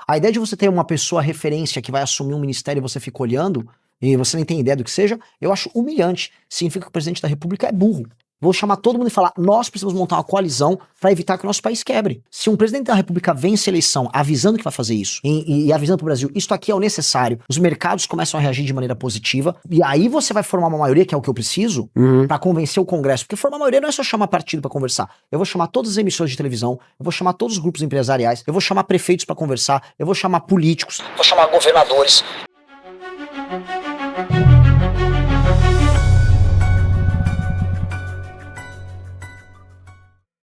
A ideia de você ter uma pessoa referência que vai assumir um ministério e você fica olhando, e você nem tem ideia do que seja, eu acho humilhante. Significa que o presidente da República é burro. Vou chamar todo mundo e falar, nós precisamos montar uma coalizão para evitar que o nosso país quebre. Se um presidente da República vence a eleição avisando que vai fazer isso, e avisando pro Brasil, isso aqui é o necessário, os mercados começam a reagir de maneira positiva, e aí você vai formar uma maioria, que é o que eu preciso, para convencer o Congresso. Porque formar maioria não é só chamar partido para conversar. Eu vou chamar todas as emissoras de televisão, eu vou chamar todos os grupos empresariais, eu vou chamar prefeitos para conversar, eu vou chamar políticos, vou chamar governadores.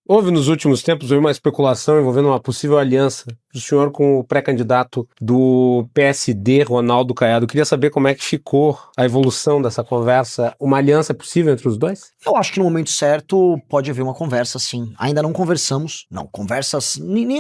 Houve nos últimos tempos uma especulação envolvendo uma possível aliança do senhor com o pré-candidato do PSD, Ronaldo Caiado. Eu queria saber como é que ficou a evolução dessa conversa. Uma aliança é possível entre os dois? Eu acho que no momento certo pode haver uma conversa, sim. Ainda não conversamos. Não, conversas... Nem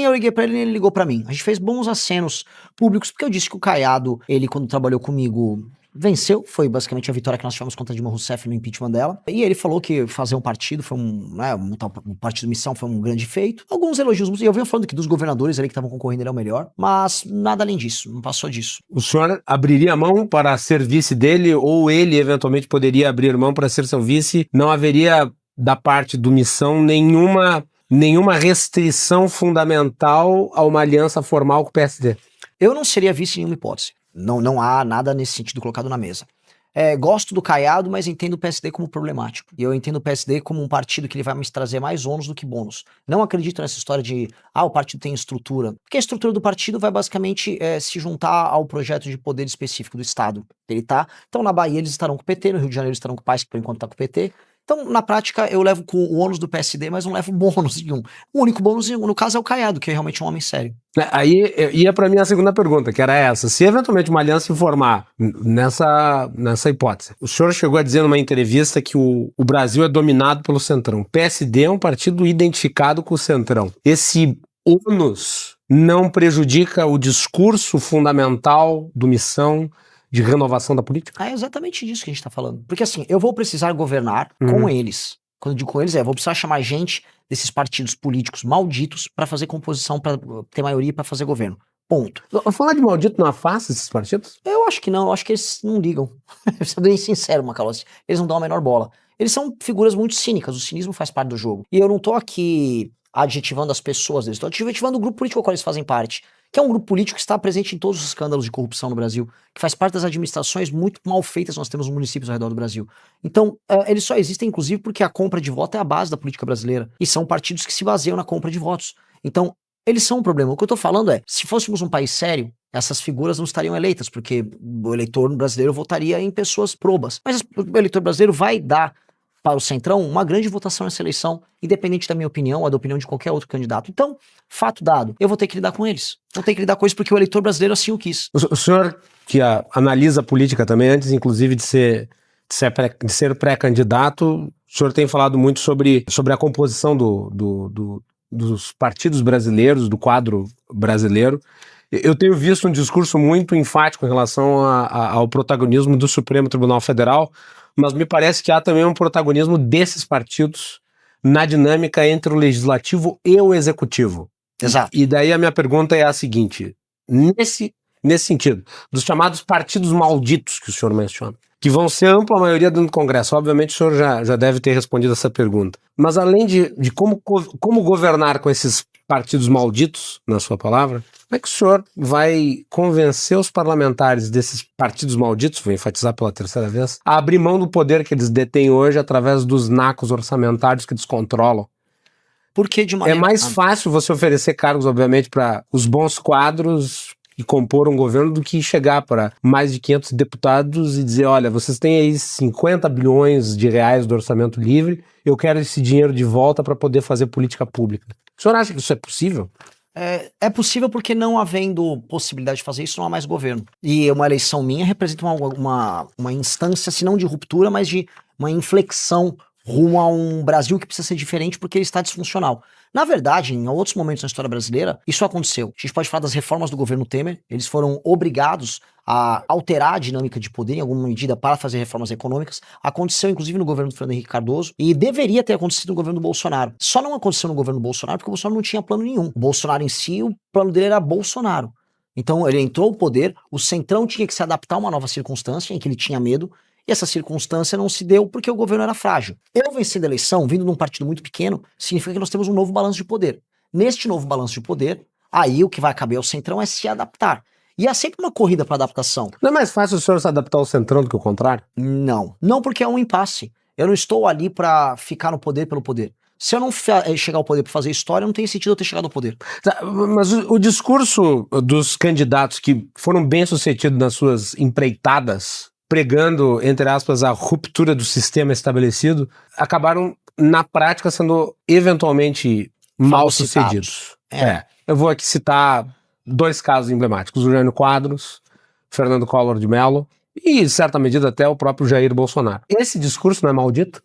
eu liguei pra ele, nem ele ligou pra mim. A gente fez bons acenos públicos, porque eu disse que o Caiado, ele quando trabalhou comigo... venceu, foi basicamente a vitória que nós tivemos contra Dilma Rousseff no impeachment dela. E ele falou que fazer um partido foi um partido missão foi um grande feito. Alguns elogios, e eu venho falando que dos governadores ali que estavam concorrendo ele é o melhor, mas nada além disso, não passou disso. O senhor abriria mão para ser vice dele ou ele eventualmente poderia abrir mão para ser seu vice? Não haveria da parte do missão nenhuma restrição fundamental a uma aliança formal com o PSD? Eu não seria vice em nenhuma hipótese. Não há nada nesse sentido colocado na mesa. Gosto do Caiado, mas entendo o PSD como problemático. E eu entendo o PSD como um partido que ele vai me trazer mais ônus do que bônus. Não acredito nessa história de, o partido tem estrutura. Porque a estrutura do partido vai basicamente se juntar ao projeto de poder específico do Estado. Então na Bahia eles estarão com o PT, no Rio de Janeiro estarão com o PAS, que por enquanto está com o PT. Então, na prática, eu levo com o ônus do PSD, mas não levo bônus nenhum. O único bônus, no caso, é o Caiado, que é realmente um homem sério. Aí ia pra minha segunda pergunta, que era essa. Se eventualmente uma aliança se formar nessa hipótese, o senhor chegou a dizer numa entrevista que o Brasil é dominado pelo Centrão. O PSD é um partido identificado com o Centrão. Esse ônus não prejudica o discurso fundamental do Missão de renovação da política? É exatamente disso que a gente tá falando. Porque assim, eu vou precisar governar com eles. Quando eu digo com eles, vou precisar chamar gente desses partidos políticos malditos pra fazer composição, pra ter maioria pra fazer governo. Ponto. Falar de maldito não afasta esses partidos? Eu acho que não, eu acho que eles não ligam. Eu sou bem sincero, Macalossi. Eles não dão a menor bola. Eles são figuras muito cínicas, o cinismo faz parte do jogo. E eu não tô aqui adjetivando as pessoas deles, tô adjetivando o grupo político ao qual eles fazem parte. Que é um grupo político que está presente em todos os escândalos de corrupção no Brasil, que faz parte das administrações muito mal feitas que nós temos nos municípios ao redor do Brasil. Então, eles só existem, inclusive, porque a compra de voto é a base da política brasileira. E são partidos que se baseiam na compra de votos. Então, eles são um problema. O que eu tô falando é, se fôssemos um país sério, essas figuras não estariam eleitas, porque o eleitor brasileiro votaria em pessoas probas. Mas o eleitor brasileiro vai dar para o Centrão uma grande votação nessa eleição, independente da minha opinião ou da opinião de qualquer outro candidato. Então, fato dado, eu vou ter que lidar com eles. Vou ter que lidar com eles porque o eleitor brasileiro assim o quis. O senhor que analisa a política também, antes inclusive de ser pré-candidato, o senhor tem falado muito sobre a composição dos partidos brasileiros, do quadro brasileiro. Eu tenho visto um discurso muito enfático em relação ao protagonismo do Supremo Tribunal Federal, mas me parece que há também um protagonismo desses partidos na dinâmica entre o legislativo e o executivo. Exato. E daí a minha pergunta é a seguinte, nesse sentido, dos chamados partidos malditos que o senhor menciona, que vão ser ampla maioria dentro do Congresso, obviamente o senhor já deve ter respondido essa pergunta, mas além de como governar com esses partidos malditos, na sua palavra, como é que o senhor vai convencer os parlamentares desses partidos malditos, vou enfatizar pela terceira vez, a abrir mão do poder que eles detêm hoje através dos nacos orçamentários que eles controlam? Porque de maneira... É mais fácil você oferecer cargos, obviamente, para os bons quadros e compor um governo do que chegar para mais de 500 deputados e dizer, olha, vocês têm aí 50 bilhões de reais do orçamento livre, eu quero esse dinheiro de volta para poder fazer política pública. O senhor acha que isso é possível? É possível porque não havendo possibilidade de fazer isso, não há mais governo. E uma eleição minha representa uma instância, se não de ruptura, mas de uma inflexão rumo a um Brasil que precisa ser diferente porque ele está disfuncional. Na verdade, em outros momentos na história brasileira, isso aconteceu. A gente pode falar das reformas do governo Temer, eles foram obrigados a alterar a dinâmica de poder em alguma medida para fazer reformas econômicas. Aconteceu inclusive no governo do Fernando Henrique Cardoso e deveria ter acontecido no governo do Bolsonaro. Só não aconteceu no governo do Bolsonaro porque o Bolsonaro não tinha plano nenhum. O Bolsonaro em si, o plano dele era Bolsonaro. Então ele entrou no poder, o Centrão tinha que se adaptar a uma nova circunstância em que ele tinha medo, e essa circunstância não se deu porque o governo era frágil. Eu vencendo a eleição, vindo de um partido muito pequeno, significa que nós temos um novo balanço de poder. Neste novo balanço de poder, aí o que vai caber ao Centrão é se adaptar. E há sempre uma corrida para adaptação. Não é mais fácil o senhor se adaptar ao Centrão do que o contrário? Não. Não porque é um impasse. Eu não estou ali para ficar no poder pelo poder. Se eu não chegar ao poder para fazer história, não tem sentido eu ter chegado ao poder. Mas o discurso dos candidatos que foram bem-sucedidos nas suas empreitadas, pregando, entre aspas, a ruptura do sistema estabelecido, acabaram, na prática, sendo eventualmente mal-sucedidos. Eu vou aqui citar 2 casos emblemáticos, o Jânio Quadros, Fernando Collor de Mello e, em certa medida, até o próprio Jair Bolsonaro. Esse discurso não é maldito?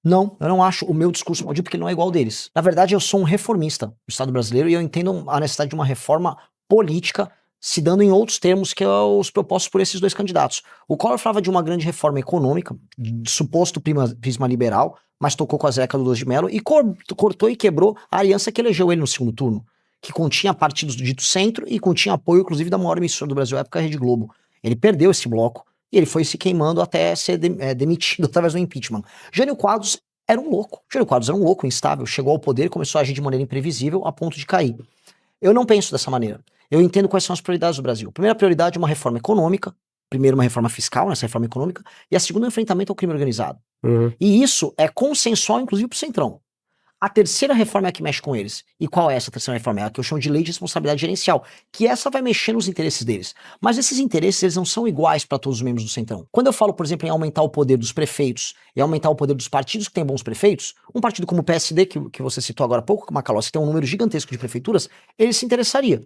Não, eu não acho o meu discurso maldito porque ele não é igual ao deles. Na verdade, eu sou um reformista do Estado brasileiro e eu entendo a necessidade de uma reforma política se dando em outros termos que os propostos por esses 2 candidatos. O Collor falava de uma grande reforma econômica, de suposto prisma liberal, mas tocou com a Zeca do 12 de Mello e cortou e quebrou a aliança que elegeu ele no segundo turno, que continha partidos do dito centro e continha apoio, inclusive, da maior emissora do Brasil, à época, a Rede Globo. Ele perdeu esse bloco e ele foi se queimando até ser demitido através do impeachment. Jânio Quadros era um louco. Jânio Quadros era um louco, instável, chegou ao poder e começou a agir de maneira imprevisível a ponto de cair. Eu não penso dessa maneira. Eu entendo quais são as prioridades do Brasil. A primeira prioridade é uma reforma econômica, primeiro uma reforma fiscal, nessa reforma econômica, e a segunda é o enfrentamento ao crime organizado. E isso é consensual, inclusive, pro Centrão. A terceira reforma é a que mexe com eles. E qual é essa terceira reforma? É a que eu chamo de lei de responsabilidade gerencial, que essa vai mexer nos interesses deles. Mas esses interesses, eles não são iguais para todos os membros do Centrão. Quando eu falo, por exemplo, em aumentar o poder dos prefeitos e aumentar o poder dos partidos que têm bons prefeitos, um partido como o PSD, que você citou agora há pouco, que Macalossi, que tem um número gigantesco de prefeituras, ele se interessaria.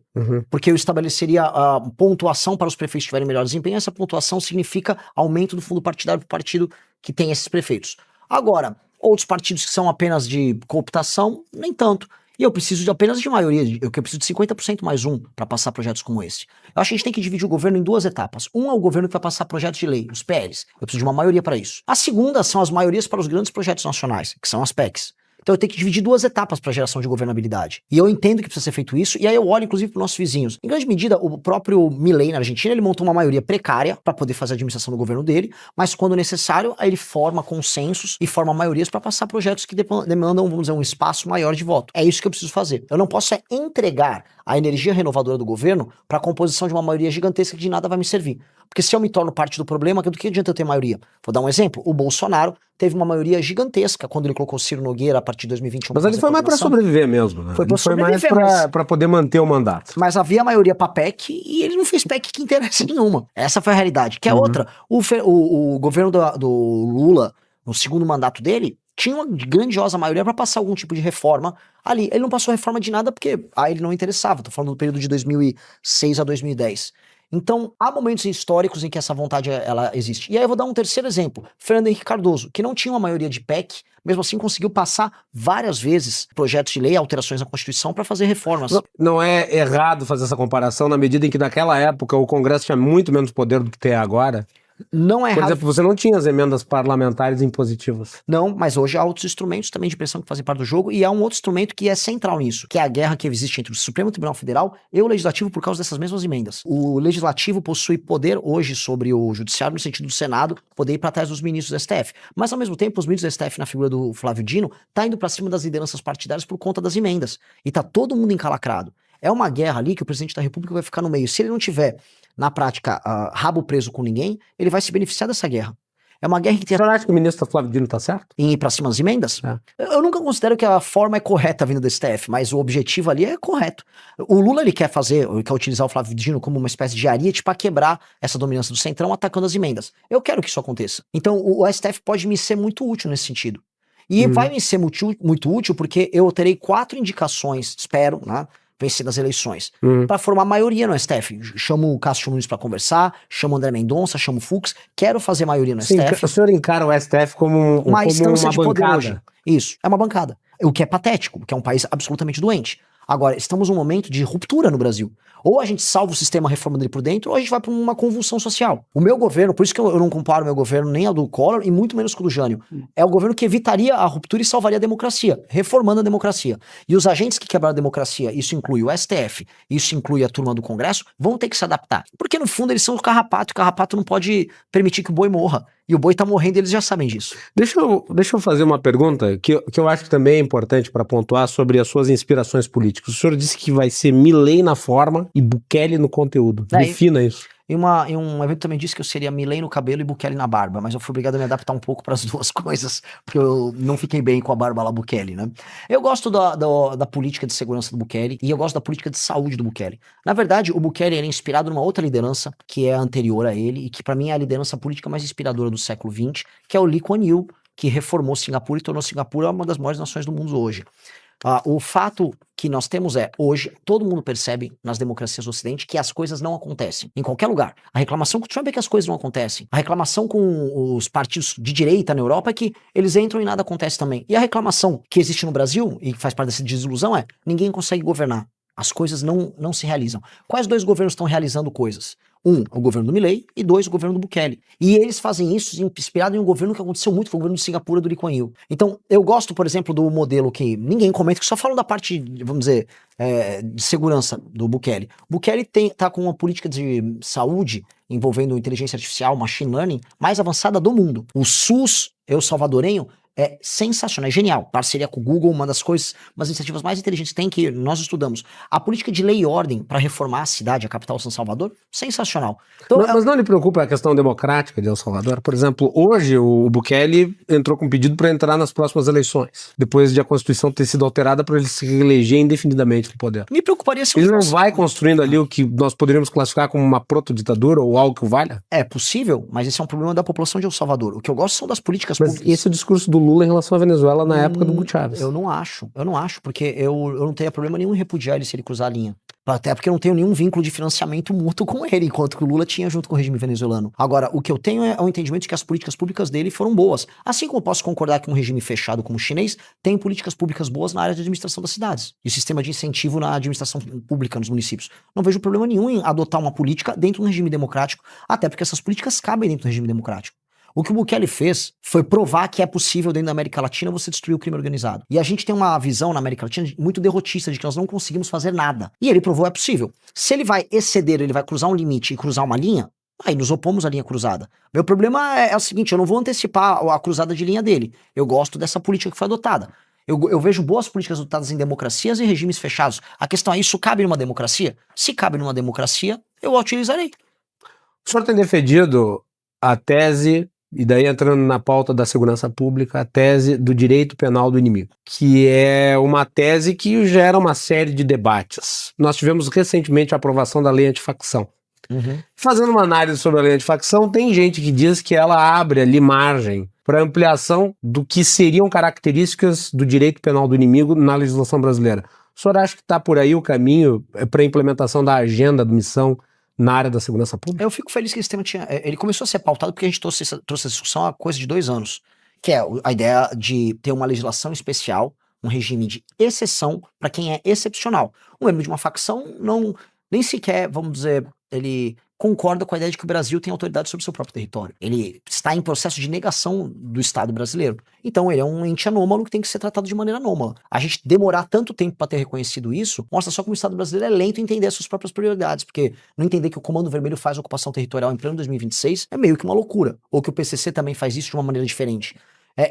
Porque eu estabeleceria a pontuação para os prefeitos que tiverem melhor desempenho, essa pontuação significa aumento do fundo partidário para o partido que tem esses prefeitos. Agora, outros partidos que são apenas de cooptação, nem tanto. E eu preciso apenas de maioria, eu preciso de 50% mais 1 para passar projetos como esse. Eu acho que a gente tem que dividir o governo em 2 etapas. Um é o governo que vai passar projetos de lei, os PLs. Eu preciso de uma maioria para isso. A segunda são as maiorias para os grandes projetos nacionais, que são as PECs. Então eu tenho que dividir 2 etapas para geração de governabilidade. E eu entendo que precisa ser feito isso, e aí eu olho inclusive para os nossos vizinhos. Em grande medida, o próprio Milei na Argentina, ele montou uma maioria precária para poder fazer a administração do governo dele, mas quando necessário, aí ele forma consensos e forma maiorias para passar projetos que demandam, vamos dizer, um espaço maior de voto. É isso que eu preciso fazer. Eu não posso entregar a energia renovadora do governo para a composição de uma maioria gigantesca que de nada vai me servir. Porque se eu me torno parte do problema, do que adianta eu ter maioria? Vou dar um exemplo. O Bolsonaro teve uma maioria gigantesca quando ele colocou Ciro Nogueira a partir de 2021. Mas ele foi mais para sobreviver mesmo, né? Foi mais para poder manter o mandato. Mas havia maioria para PEC e ele não fez PEC que interessa nenhuma. Essa foi a realidade. Que é outra. O governo do Lula, no segundo mandato dele, tinha uma grandiosa maioria para passar algum tipo de reforma ali. Ele não passou reforma de nada porque a ele não interessava. Tô falando do período de 2006 a 2010. Então, há momentos históricos em que essa vontade ela existe. E aí eu vou dar um terceiro exemplo. Fernando Henrique Cardoso, que não tinha uma maioria de PEC, mesmo assim conseguiu passar várias vezes projetos de lei, alterações na Constituição para fazer reformas. Não é errado fazer essa comparação na medida em que naquela época o Congresso tinha muito menos poder do que tem agora. Não é errado. Por exemplo, você não tinha as emendas parlamentares impositivas. Não, mas hoje há outros instrumentos também de pressão que fazem parte do jogo e há um outro instrumento que é central nisso, que é a guerra que existe entre o Supremo Tribunal Federal e o Legislativo por causa dessas mesmas emendas. O Legislativo possui poder hoje sobre o Judiciário no sentido do Senado poder ir para trás dos ministros do STF, mas ao mesmo tempo os ministros do STF na figura do Flávio Dino tá indo para cima das lideranças partidárias por conta das emendas e tá todo mundo encalacrado. É uma guerra ali que o presidente da República vai ficar no meio. Se ele não tiver, na prática, rabo preso com ninguém, ele vai se beneficiar dessa guerra. É uma guerra que tem... Você acha que o ministro Flávio Dino tá certo? Em ir pra cima das emendas? Eu nunca considero que a forma é correta vindo do STF, mas o objetivo ali é correto. O Lula, ele quer utilizar o Flávio Dino como uma espécie de ariete para quebrar essa dominância do Centrão atacando as emendas. Eu quero que isso aconteça. Então, o STF pode me ser muito útil nesse sentido. E vai me ser muito útil porque eu terei 4 indicações, espero, né? PC das eleições, para formar maioria no STF. Chamo o Cássio Nunes para conversar, chamo o André Mendonça, chamo o Fux, quero fazer maioria no Sim, STF. o senhor encara o STF como Uma instância uma de poder bancada. hoje. Isso, é uma bancada. O que é patético, porque é um país absolutamente doente. Agora, estamos num momento de ruptura no Brasil. Ou a gente salva o sistema reformando ele por dentro, ou a gente vai para uma convulsão social. O meu governo, por isso que eu não comparo o meu governo nem ao do Collor, e muito menos com o do Jânio, é o governo que evitaria a ruptura e salvaria a democracia, reformando a democracia. E os agentes que quebraram a democracia, isso inclui o STF, isso inclui a turma do Congresso, vão ter que se adaptar. Porque no fundo eles são o carrapato, e o carrapato não pode permitir que o boi morra. E o boi tá morrendo e eles já sabem disso. Deixa eu fazer uma pergunta que eu acho que também é importante para pontuar sobre as suas inspirações políticas. O senhor disse que vai ser Milei na forma e Bukele no conteúdo. Defina isso. Em um evento também disse que eu seria Milei no cabelo e Bukele na barba, mas eu fui obrigado a me adaptar um pouco para as duas coisas, porque eu não fiquei bem com a barba lá Bukele, né? Eu gosto da política de segurança do Bukele e eu gosto da política de saúde do Bukele. Na verdade, o Bukele ele é inspirado numa outra liderança, que é anterior a ele, e que para mim é a liderança política mais inspiradora do século XX, que é o Lee Kuan Yew, que reformou Singapura e tornou Singapura uma das maiores nações do mundo hoje. O fato que nós temos hoje, todo mundo percebe nas democracias do Ocidente que as coisas não acontecem, em qualquer lugar. A reclamação com o Trump é que as coisas não acontecem. A reclamação com os partidos de direita na Europa é que eles entram e nada acontece também. E a reclamação que existe no Brasil, e que faz parte dessa desilusão, é ninguém consegue governar. As coisas não se realizam. Quais dois governos estão realizando coisas? Um, o governo do Milei, e dois, o governo do Bukele. E eles fazem isso inspirado em um governo que aconteceu muito, foi o governo de Singapura do Lee Kuan Yew. Então, eu gosto, por exemplo, do modelo que ninguém comenta, que só falam da parte, vamos dizer, de segurança do Bukele. O Bukele tá com uma política de saúde envolvendo inteligência artificial, machine learning, mais avançada do mundo. O SUS, salvadorenho, é sensacional, é genial. Parceria com o Google, uma das iniciativas mais inteligentes que tem, que nós estudamos. A política de lei e ordem para reformar a cidade, a capital São Salvador, sensacional. Então, mas não lhe preocupa a questão democrática de El Salvador? Por exemplo, hoje o Bukele entrou com um pedido para entrar nas próximas eleições, depois de a Constituição ter sido alterada para ele se reeleger indefinidamente no poder. Me preocuparia se ele não vai construindo ali o que nós poderíamos classificar como uma proto-ditadura ou algo que o valha? É possível, mas esse é um problema da população de El Salvador. O que eu gosto são das políticas públicas. Esse é o discurso do Lula em relação à Venezuela na época do Hugo Chávez. Eu não acho, porque eu não tenho problema nenhum em repudiar ele se ele cruzar a linha. Até porque eu não tenho nenhum vínculo de financiamento mútuo com ele, enquanto que o Lula tinha junto com o regime venezuelano. Agora, o que eu tenho é o entendimento de que as políticas públicas dele foram boas. Assim como eu posso concordar que um regime fechado como o chinês tem políticas públicas boas na área de administração das cidades. E o sistema de incentivo na administração pública nos municípios. Não vejo problema nenhum em adotar uma política dentro de um regime democrático, até porque essas políticas cabem dentro do regime democrático. O que o Bukele fez foi provar que é possível dentro da América Latina você destruir o crime organizado. E a gente tem uma visão na América Latina muito derrotista de que nós não conseguimos fazer nada. E ele provou que é possível. Se ele vai exceder, ele vai cruzar um limite e cruzar uma linha, aí nos opomos à linha cruzada. Meu problema é o seguinte, eu não vou antecipar a cruzada de linha dele. Eu gosto dessa política que foi adotada. Eu vejo boas políticas adotadas em democracias e regimes fechados. A questão é, isso cabe numa democracia? Se cabe numa democracia, eu a utilizarei. O senhor tem defendido a tese... E daí entrando na pauta da segurança pública, a tese do direito penal do inimigo, que é uma tese que gera uma série de debates. Nós tivemos recentemente a aprovação da lei antifacção. Fazendo uma análise sobre a lei antifacção, tem gente que diz que ela abre ali margem para ampliação do que seriam características do direito penal do inimigo na legislação brasileira. O senhor acha que está por aí o caminho para a implementação da agenda de missão na área da segurança pública? Eu fico feliz que esse tema ele começou a ser pautado porque a gente trouxe essa discussão há coisa de 2 anos, que é a ideia de ter uma legislação especial, um regime de exceção para quem é excepcional. Um membro de uma facção nem sequer, vamos dizer, ele concorda com a ideia de que o Brasil tem autoridade sobre o seu próprio território. Ele está em processo de negação do Estado brasileiro. Então ele é um ente anômalo que tem que ser tratado de maneira anômala. A gente demorar tanto tempo para ter reconhecido isso, mostra só como o Estado brasileiro é lento em entender as suas próprias prioridades, porque não entender que o Comando Vermelho faz ocupação territorial em pleno 2026 é meio que uma loucura. Ou que o PCC também faz isso de uma maneira diferente.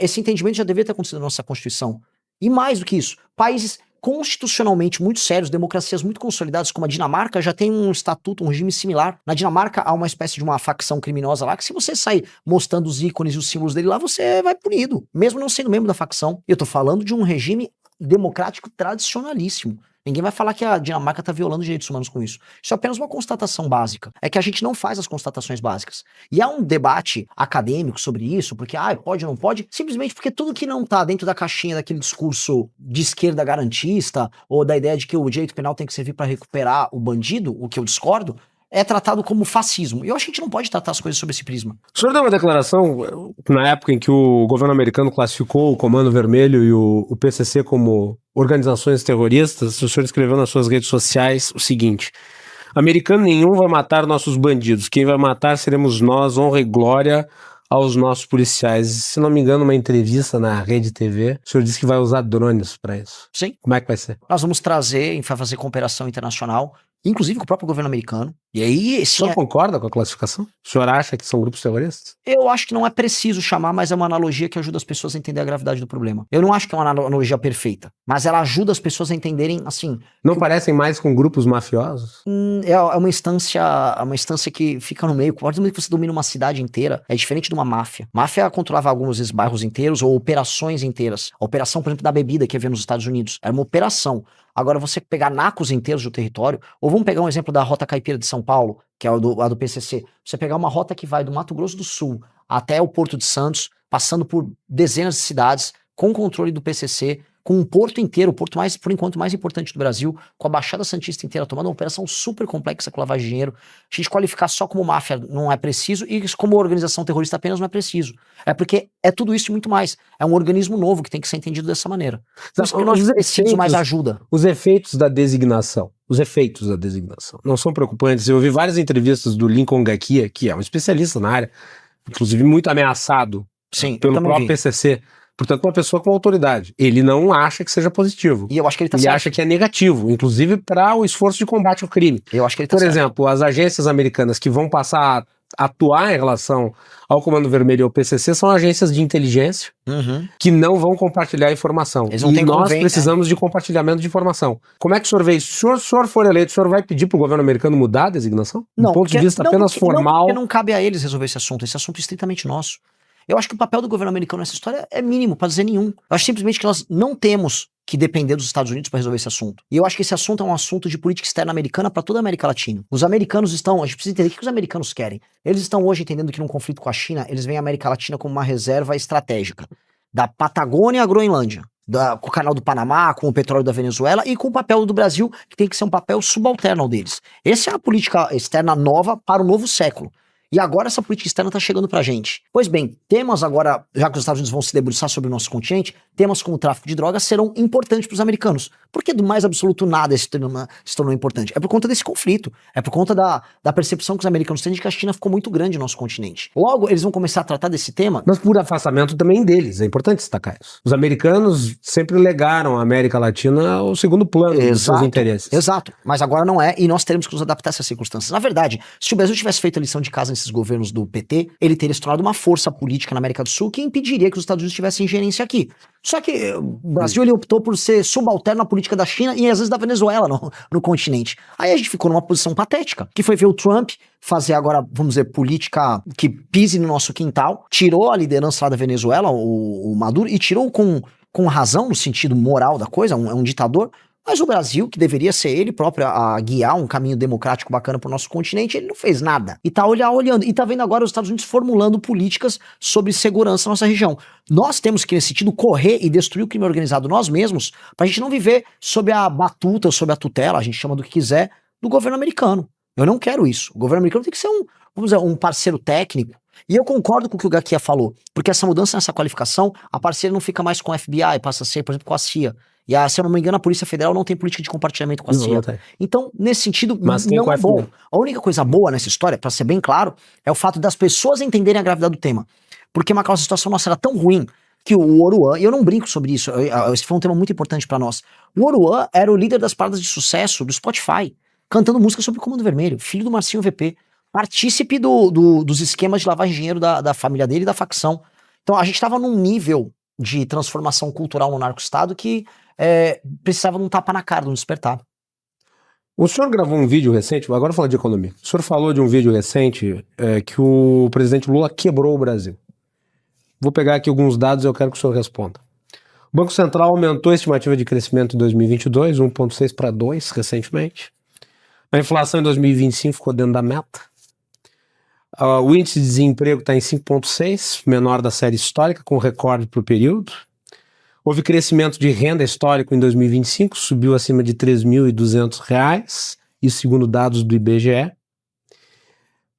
Esse entendimento já deveria ter acontecido na nossa Constituição. E mais do que isso, países constitucionalmente muito sérios, democracias muito consolidadas, como a Dinamarca, já tem um estatuto, um regime similar. Na Dinamarca há uma espécie de uma facção criminosa lá, que se você sair mostrando os ícones e os símbolos dele lá, você vai punido, mesmo não sendo membro da facção. Eu tô falando de um regime democrático tradicionalíssimo, Ninguém vai falar que a Dinamarca está violando direitos humanos com isso. Isso é apenas uma constatação básica. É que a gente não faz as constatações básicas. E há um debate acadêmico sobre isso, porque pode ou não pode, simplesmente porque tudo que não está dentro da caixinha daquele discurso de esquerda garantista, ou da ideia de que o direito penal tem que servir para recuperar o bandido, o que eu discordo, é tratado como fascismo. E eu acho que a gente não pode tratar as coisas sob esse prisma. O senhor deu uma declaração na época em que o governo americano classificou o Comando Vermelho e o PCC como organizações terroristas. O senhor escreveu nas suas redes sociais o seguinte: americano nenhum vai matar nossos bandidos. Quem vai matar seremos nós, honra e glória aos nossos policiais. Se não me engano, uma entrevista na Rede TV, o senhor disse que vai usar drones para isso. Sim. Como é que vai ser? Nós vamos trazer, a gente vai fazer cooperação internacional, inclusive com o próprio governo americano. E aí, O senhor concorda com a classificação? O senhor acha que são grupos terroristas? eu acho que não é preciso chamar, mas é uma analogia que ajuda as pessoas a entender a gravidade do problema. Eu não acho que é uma analogia perfeita, mas ela ajuda as pessoas a entenderem, assim... Não parecem mais com grupos mafiosos? É uma instância que fica no meio. A partir do momento que você domina uma cidade inteira, é diferente de uma máfia. Máfia controlava alguns vezes bairros inteiros ou operações inteiras. A operação, por exemplo, da bebida que havia nos Estados Unidos. Era uma operação. Agora, você pegar nacos inteiros do território, ou vamos pegar um exemplo da Rota Caipira de São Paulo, que é a do PCC. Você pegar uma rota que vai do Mato Grosso do Sul até o Porto de Santos, passando por dezenas de cidades, com controle do PCC, com um porto inteiro, o porto mais, por enquanto, mais importante do Brasil, com a Baixada Santista inteira tomando uma operação super complexa com lavagem de dinheiro. A gente qualificar só como máfia não é preciso, e como organização terrorista apenas não é preciso. É porque é tudo isso e muito mais. É um organismo novo que tem que ser entendido dessa maneira. Por isso que nós precisamos mais ajuda. Os efeitos da designação. Os efeitos da designação não são preocupantes. Eu ouvi várias entrevistas do Lincoln Gakia, que é um especialista na área, inclusive muito ameaçado pelo próprio PCC. Portanto, uma pessoa com autoridade. Ele não acha que seja positivo. E eu acho que ele tá certo. certo. Acha que é negativo, inclusive para o esforço de combate ao crime. Eu acho que ele tá Por certo. exemplo, as agências americanas que vão passar a atuar em relação ao Comando Vermelho e ao PCC são agências de inteligência que não vão compartilhar informação. Eles não E têm nós convênio, precisamos de compartilhamento de informação. Como é que o senhor vê isso? Se o senhor for eleito, o senhor vai pedir para o governo americano mudar a designação? Não, do ponto de vista apenas formal? Não, porque não cabe a eles resolver esse assunto é estritamente nosso. Eu acho que o papel do governo americano nessa história é mínimo, para dizer nenhum. Eu acho simplesmente que nós não temos que depender dos Estados Unidos para resolver esse assunto. E eu acho que esse assunto é um assunto de política externa americana para toda a América Latina. Os americanos estão, a gente precisa entender o que os americanos querem. Eles estão hoje entendendo que num conflito com a China, eles veem a América Latina como uma reserva estratégica. Da Patagônia à Groenlândia. Com o canal do Panamá, com o petróleo da Venezuela e com o papel do Brasil, que tem que ser um papel subalterno ao deles. Essa é a política externa nova para o novo século. E agora essa política externa está chegando pra gente. Pois bem, temas agora, já que os Estados Unidos vão se debruçar sobre o nosso continente, temas como o tráfico de drogas serão importantes para os americanos. Por que do mais absoluto nada se tornou importante? É por conta desse conflito. É por conta da percepção que os americanos têm de que a China ficou muito grande no nosso continente. Logo, eles vão começar a tratar desse tema. Mas por afastamento também deles, é importante destacar isso. Os americanos sempre legaram a América Latina ao segundo plano dos seus interesses. Exato, mas agora não é, e nós teremos que nos adaptar a essas circunstâncias. Na verdade, se o Brasil tivesse feito a lição de casa nesses governos do PT, ele teria se tornado uma força política na América do Sul que impediria que os Estados Unidos tivessem ingerência aqui. Só que o Brasil ele optou por ser subalterno à política da China e às vezes da Venezuela no continente. Aí a gente ficou numa posição patética, que foi ver o Trump fazer agora, vamos dizer, política que pise no nosso quintal, tirou a liderança lá da Venezuela, o Maduro, e tirou com razão, no sentido moral da coisa, é um ditador. Mas o Brasil, que deveria ser ele próprio a guiar um caminho democrático bacana pro nosso continente, ele não fez nada. E tá olhando. E tá vendo agora os Estados Unidos formulando políticas sobre segurança na nossa região. Nós temos que, nesse sentido, correr e destruir o crime organizado nós mesmos, pra gente não viver sob a batuta, sob a tutela, a gente chama do que quiser, do governo americano. Eu não quero isso. O governo americano tem que ser vamos dizer, um parceiro técnico. E eu concordo com o que o Gakia falou, porque essa mudança nessa qualificação, a parceria não fica mais com o FBI, passa a ser, por exemplo, com a CIA. E se eu não me engano, a Polícia Federal não tem política de compartilhamento com a CIA. Então, nesse sentido, não é bom. A única coisa boa nessa história, pra ser bem claro, é o fato das pessoas entenderem a gravidade do tema. Porque a situação nossa era tão ruim que o Oruan, e eu não brinco sobre isso, esse foi um tema muito importante pra nós. O Oruan era o líder das paradas de sucesso do Spotify, cantando música sobre o Comando Vermelho, filho do Marcinho VP, partícipe dos esquemas de lavagem de dinheiro da família dele e da facção. Então, a gente tava num nível de transformação cultural no narco-estado que precisava de um tapa na cara, de um despertar. O senhor gravou um vídeo recente, agora falando de economia, o senhor falou de um vídeo recente que o presidente Lula quebrou o Brasil. Vou pegar aqui alguns dados e eu quero que o senhor responda. O Banco Central aumentou a estimativa de crescimento em 2022, 1,6 para 2 recentemente. A inflação em 2025 ficou dentro da meta. O índice de desemprego está em 5,6, menor da série histórica, com recorde para o período. Houve crescimento de renda histórico em 2025, subiu acima de R$ 3.200, isso segundo dados do IBGE.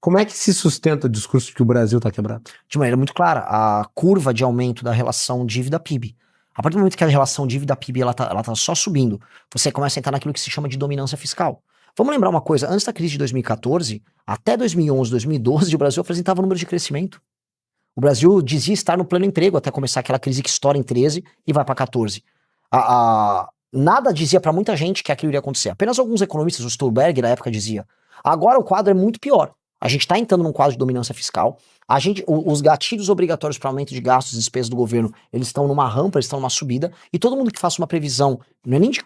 Como é que se sustenta o discurso de que o Brasil está quebrado? De maneira muito clara, a curva de aumento da relação dívida-PIB. A partir do momento que a relação dívida-PIB ela tá só subindo, você começa a entrar naquilo que se chama de dominância fiscal. Vamos lembrar uma coisa, antes da crise de 2014, até 2011, 2012, o Brasil apresentava um número de crescimento. O Brasil dizia estar no pleno emprego até começar aquela crise que estoura em 13 e vai para 14. Nada dizia para muita gente que aquilo iria acontecer. Apenas alguns economistas, o Stolberg na época dizia. Agora o quadro é muito pior. A gente está entrando num quadro de dominância fiscal. Os gatilhos obrigatórios para aumento de gastos e despesas do governo, eles estão numa rampa, eles estão numa subida. E todo mundo que faça uma previsão, não é nem de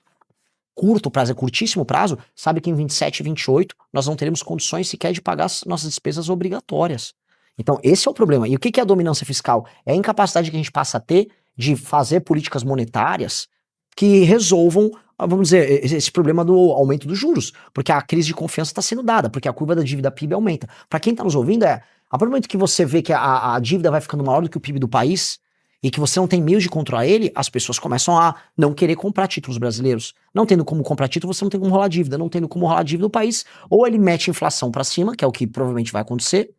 curto prazo, é curtíssimo prazo, sabe que em 27 e 28 nós não teremos condições sequer de pagar as nossas despesas obrigatórias. Então esse é o problema. E o que é a dominância fiscal? É a incapacidade que a gente passa a ter de fazer políticas monetárias que resolvam, vamos dizer, esse problema do aumento dos juros, porque a crise de confiança está sendo dada, porque a curva da dívida PIB aumenta. Para quem está nos ouvindo, a partir do momento que você vê que a dívida vai ficando maior do que o PIB do país e que você não tem meios de controlar ele, as pessoas começam a não querer comprar títulos brasileiros. Não tendo como comprar título, você não tem como rolar dívida. Não tendo como rolar dívida, o país ou ele mete inflação para cima, que é o que provavelmente vai acontecer,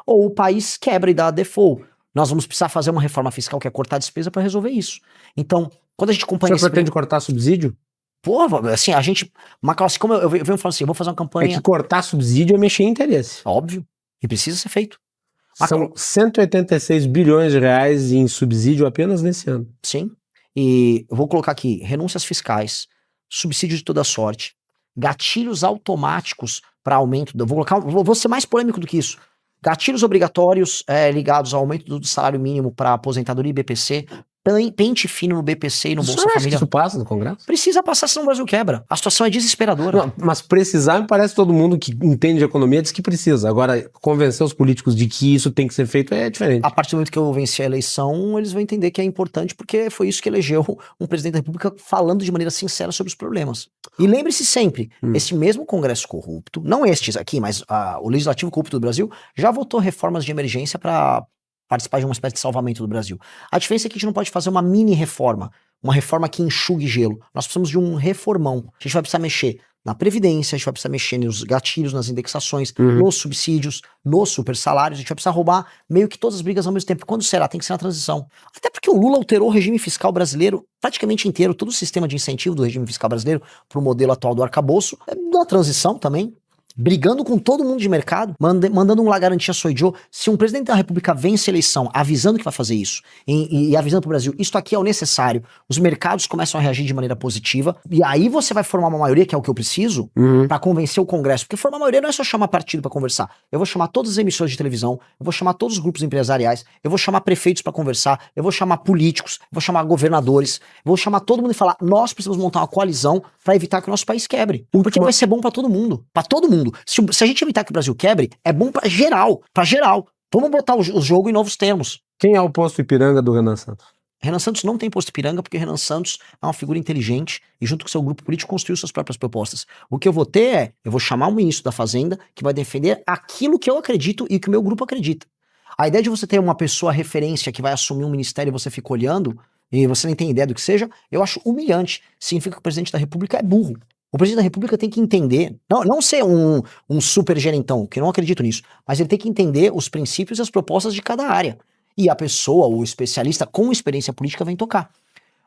ou o país quebra e dá default. Nós vamos precisar fazer uma reforma fiscal que é cortar a despesa para resolver isso. Então, quando a gente acompanha... Você pretende cortar subsídio? Pô, assim, a gente... Macalossi, como eu venho falando assim, eu vou fazer uma campanha... É que cortar subsídio é mexer em interesse. Óbvio. E precisa ser feito. São 186 bilhões de reais em subsídio apenas nesse ano. Sim. E eu vou colocar aqui, renúncias fiscais, subsídio de toda sorte, gatilhos automáticos para aumento... Vou ser mais polêmico do que isso. Gatilhos obrigatórios ligados ao aumento do salário mínimo para aposentadoria e BPC, pente fino no BPC e no Bolsa Família. Que isso passa no Congresso? Precisa passar, senão o Brasil quebra. A situação é desesperadora. Não, mas precisar, me parece todo mundo que entende de economia diz que precisa. Agora, convencer os políticos de que isso tem que ser feito é diferente. A partir do momento que eu venci a eleição, eles vão entender que é importante, porque foi isso que elegeu um presidente da República falando de maneira sincera sobre os problemas. E lembre-se sempre, esse mesmo Congresso corrupto, não estes aqui, mas o Legislativo corrupto do Brasil, já votou reformas de emergência para participar de uma espécie de salvamento do Brasil. A diferença é que a gente não pode fazer uma mini reforma, uma reforma que enxugue gelo. Nós precisamos de um reformão. A gente vai precisar mexer na Previdência, a gente vai precisar mexer nos gatilhos, nas indexações, nos subsídios, nos super salários, a gente vai precisar roubar meio que todas as brigas ao mesmo tempo. Quando será? Tem que ser na transição. Até porque o Lula alterou o regime fiscal brasileiro praticamente inteiro, todo o sistema de incentivo do regime fiscal brasileiro para o modelo atual do arcabouço, na transição também. Brigando com todo mundo de mercado, mandando um garantia soidio. Se um presidente da República vence a eleição avisando que vai fazer isso e avisando pro Brasil, isto aqui é o necessário, os mercados começam a reagir de maneira positiva, e aí você vai formar uma maioria, que é o que eu preciso, pra convencer o Congresso. Porque formar maioria não é só chamar partido pra conversar. Eu vou chamar todas as emissoras de televisão, eu vou chamar todos os grupos empresariais, eu vou chamar prefeitos pra conversar, eu vou chamar políticos, eu vou chamar governadores, eu vou chamar todo mundo e falar, nós precisamos montar uma coalizão pra evitar que o nosso país quebre. Porque vai ser bom pra todo mundo. Pra todo mundo. Se a gente evitar que o Brasil quebre, é bom pra geral. Pra geral. Vamos botar o jogo em novos termos. Quem é o posto Ipiranga do Renan Santos? Renan Santos não tem posto Ipiranga, porque Renan Santos é uma figura inteligente e junto com seu grupo político construiu suas próprias propostas. O que eu vou ter eu vou chamar um ministro da Fazenda que vai defender aquilo que eu acredito e que o meu grupo acredita. A ideia de você ter uma pessoa referência que vai assumir um ministério e você fica olhando e você nem tem ideia do que seja, eu acho humilhante. Significa que o presidente da República é burro. O presidente da República tem que entender, não ser um super gerentão, que eu não acredito nisso, mas ele tem que entender os princípios e as propostas de cada área. E a pessoa, o especialista com experiência política vem tocar.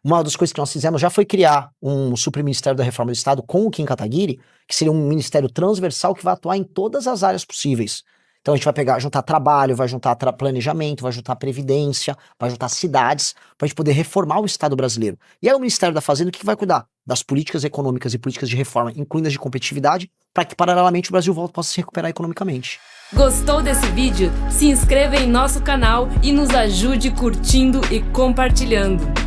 Uma das coisas que nós fizemos já foi criar um superministério da Reforma do Estado com o Kim Kataguiri, que seria um ministério transversal que vai atuar em todas as áreas possíveis. Então a gente vai juntar trabalho, vai juntar planejamento, vai juntar previdência, vai juntar cidades, para a gente poder reformar o Estado brasileiro. E aí o Ministério da Fazenda, o que vai cuidar? Das políticas econômicas e políticas de reforma, incluindo as de competitividade, para que paralelamente o Brasil possa se recuperar economicamente. Gostou desse vídeo? Se inscreva em nosso canal e nos ajude curtindo e compartilhando.